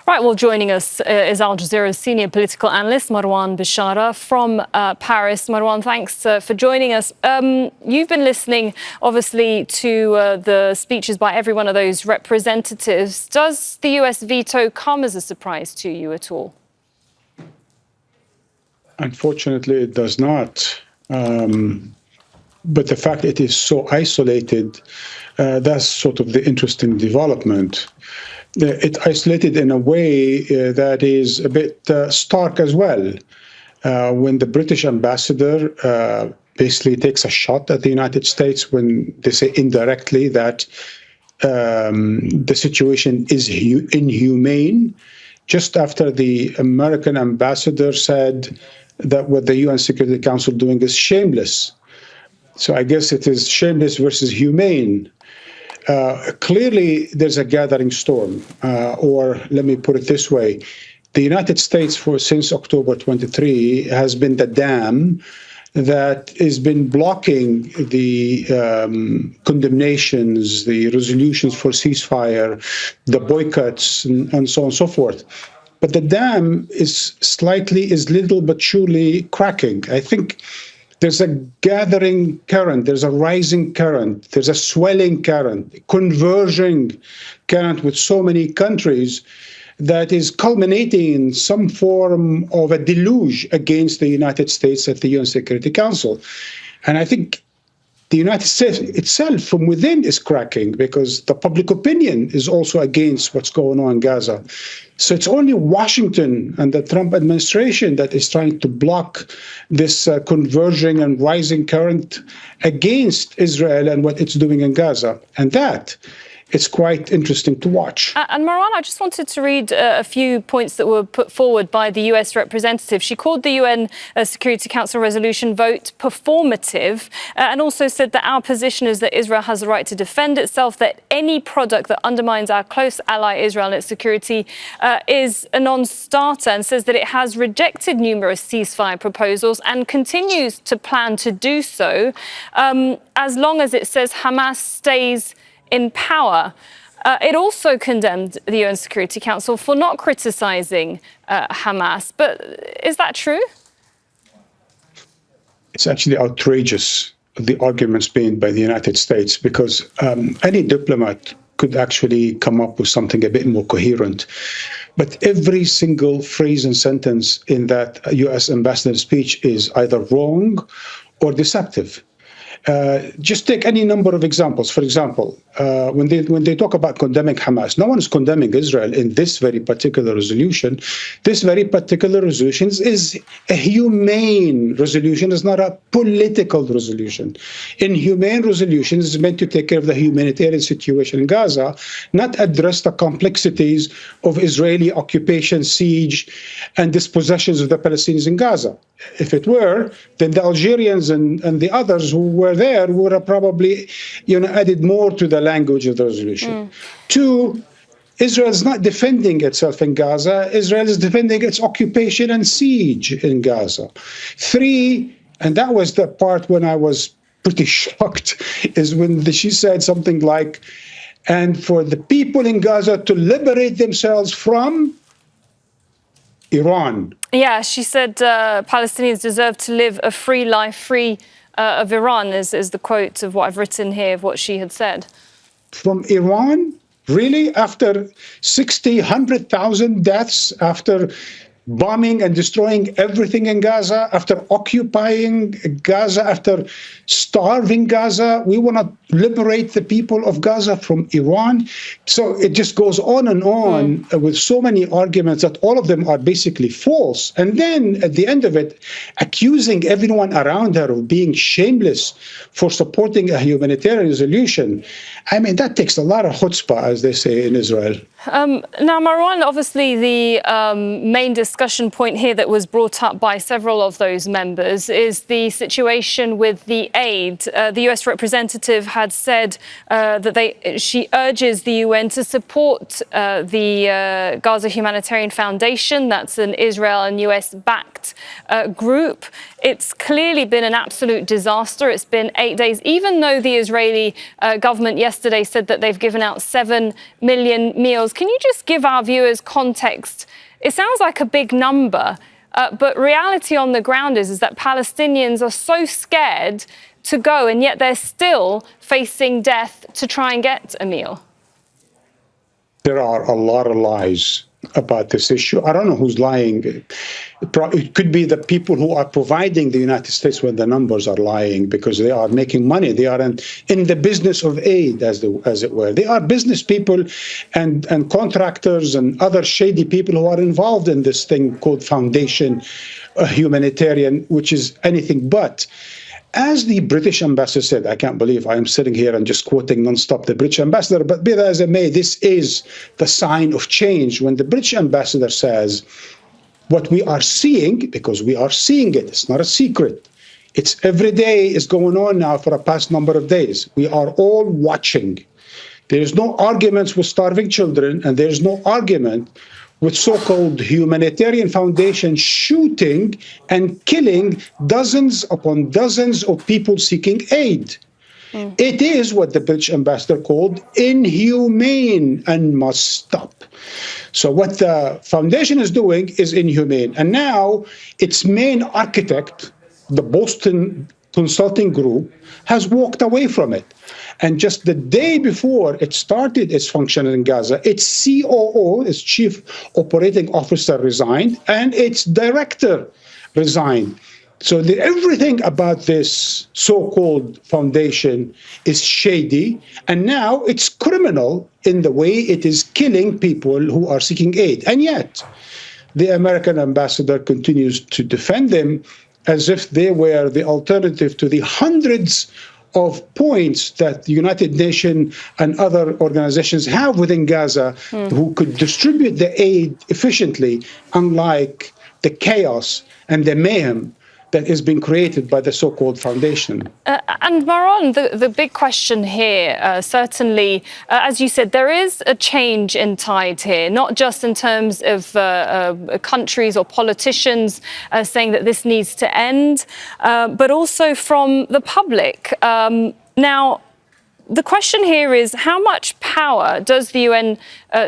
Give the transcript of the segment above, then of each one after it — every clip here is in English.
Right, well, joining us is Al Jazeera's senior political analyst, Marwan Bishara from Paris. Marwan, thanks for joining us. You've been listening, obviously, to the speeches by every one of those representatives. Does the US veto come as a surprise to you at all? Unfortunately, it does not. But the fact it is so isolated, that's sort of the interesting development. It's isolated in a way that is a bit stark as well. When the British ambassador basically takes a shot at the United States when they say indirectly that the situation is inhumane, just after the American ambassador said that what the UN Security Council is doing is shameless. So I guess it is shameless versus humane. Clearly, there's a gathering storm, or let me put it this way. The United States, since October 23, has been the dam that has been blocking the condemnations, the resolutions for ceasefire, the boycotts, and so on and so forth. But the dam is little but surely cracking. I think there's a gathering current, there's a rising current, there's a swelling current, converging current with so many countries that is culminating in some form of a deluge against the United States at the UN Security Council. And I think the United States itself from within is cracking because the public opinion is also against what's going on in Gaza. So it's only Washington and the Trump administration that is trying to block this converging and rising current against Israel and what it's doing in Gaza. And that it's quite interesting to watch. And Marwan, I just wanted to read a few points that were put forward by the US representative. She called the UN Security Council resolution vote performative and also said that our position is that Israel has the right to defend itself, that any product that undermines our close ally Israel and its security is a non-starter, and says that it has rejected numerous ceasefire proposals and continues to plan to do so as long as it says Hamas stays in power. It also condemned the UN Security Council for not criticizing Hamas. But is that true? It's actually outrageous, the arguments made by the United States, because any diplomat could actually come up with something a bit more coherent. But every single phrase and sentence in that US ambassador's speech is either wrong or deceptive. Just take any number of examples. For example, when they talk about condemning Hamas, no one is condemning Israel in this very particular resolution. This very particular resolution is a humane resolution. It's not a political resolution. Inhumane resolution is meant to take care of the humanitarian situation in Gaza, not address the complexities of Israeli occupation, siege, and dispossessions of the Palestinians in Gaza. If it were, then the Algerians and the others who were there would have probably, added more to the language of the resolution. Two, Israel is not defending itself in Gaza. Israel is defending its occupation and siege in Gaza. Three, and that was the part when I was pretty shocked, is when she said something like, and for the people in Gaza to liberate themselves from Iran. Yeah, she said Palestinians deserve to live a free life, free of Iran, is the quote of what I've written here, of what she had said. From Iran? Really? After 60, 100,000 deaths, after bombing and destroying everything in Gaza, after occupying Gaza, after starving Gaza, we want to liberate the people of Gaza from Iran. So it just goes on and on with so many arguments that all of them are basically false. And then at the end of it, accusing everyone around her of being shameless for supporting a humanitarian resolution. I mean, that takes a lot of chutzpah, as they say in Israel. Now, Marwan, obviously the main discussion point here that was brought up by several of those members is the situation with the aid. The US representative had said that she urges the UN to support the Gaza Humanitarian Foundation. That's an Israel and US-backed that group. It's clearly been an absolute disaster. It's been 8 days, even though the Israeli government yesterday said that they've given out 7 million meals. Can you just give our viewers context? It sounds like a big number, but reality on the ground is that Palestinians are so scared to go, and yet they're still facing death to try and get a meal. There are a lot of lies about this issue. I don't know who's lying. It could be the people who are providing the United States when the numbers are lying, because they are making money. They are in the business of aid, as it were. They are business people and contractors and other shady people who are involved in this thing called foundation, humanitarian, which is anything but. As the British ambassador said, I can't believe I am sitting here and just quoting nonstop the British ambassador, but be that as it may, this is the sign of change. When the British ambassador says, what we are seeing, because we are seeing it, it's not a secret. It's every day is going on now for a past number of days. We are all watching. There is no arguments with starving children, and there is no argument with so-called humanitarian foundations shooting and killing dozens upon dozens of people seeking aid. It is what the British ambassador called inhumane and must stop. So what the foundation is doing is inhumane. And now its main architect, the Boston Consulting Group, has walked away from it. And just the day before it started its function in Gaza, its COO, its chief operating officer, resigned, and its director resigned. So everything about this so-called foundation is shady, and now it's criminal in the way it is killing people who are seeking aid. And yet, the American ambassador continues to defend them as if they were the alternative to the hundreds of points that the United Nations and other organizations have within Gaza who could distribute the aid efficiently, unlike the chaos and the mayhem that is being created by the so-called foundation. And Marwan, the big question here, certainly, as you said, there is a change in tide here, not just in terms of countries or politicians saying that this needs to end, but also from the public. Now, the question here is, how much power does the UN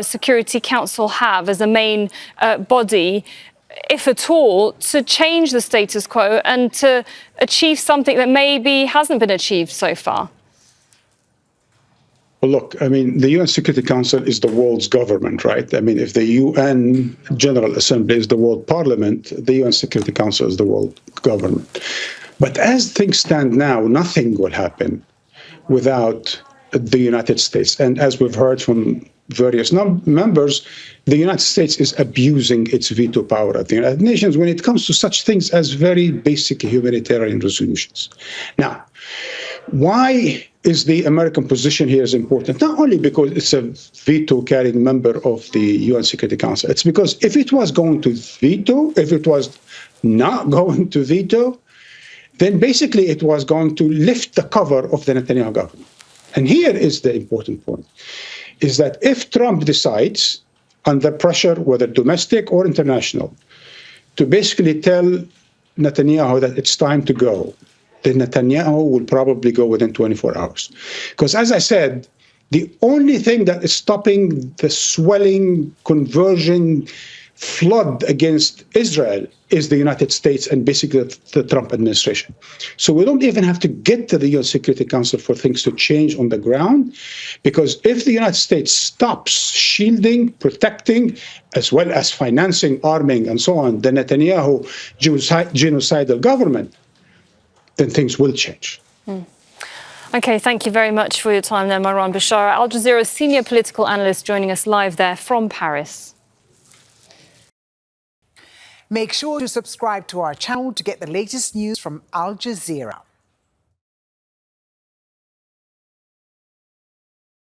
Security Council have as a main body, if at all, to change the status quo and to achieve something that maybe hasn't been achieved so far? Well, look, I mean, the UN Security Council is the world's government, right? I mean, if the UN General Assembly is the world parliament, the UN Security Council is the world government. But as things stand now, nothing will happen without the United States. And as we've heard from various members, the United States is abusing its veto power at the United Nations when it comes to such things as very basic humanitarian resolutions. Now, why is the American position here is important? Not only because it's a veto-carrying member of the UN Security Council, it's because if it was going to veto, if it was not going to veto, then basically it was going to lift the cover of the Netanyahu government. And here is the important point, is that if Trump decides, under pressure, whether domestic or international, to basically tell Netanyahu that it's time to go, then Netanyahu will probably go within 24 hours. Because as I said, the only thing that is stopping the swelling conversion flood against Israel is the United States and basically the Trump administration. So we don't even have to get to the UN Security Council for things to change on the ground, because if the United States stops shielding, protecting, as well as financing, arming, and so on, the Netanyahu genocidal government, then things will change. OK, thank you very much for your time there, Marwan Bishara, Al Jazeera senior political analyst, joining us live there from Paris. Make sure to subscribe to our channel to get the latest news from Al Jazeera.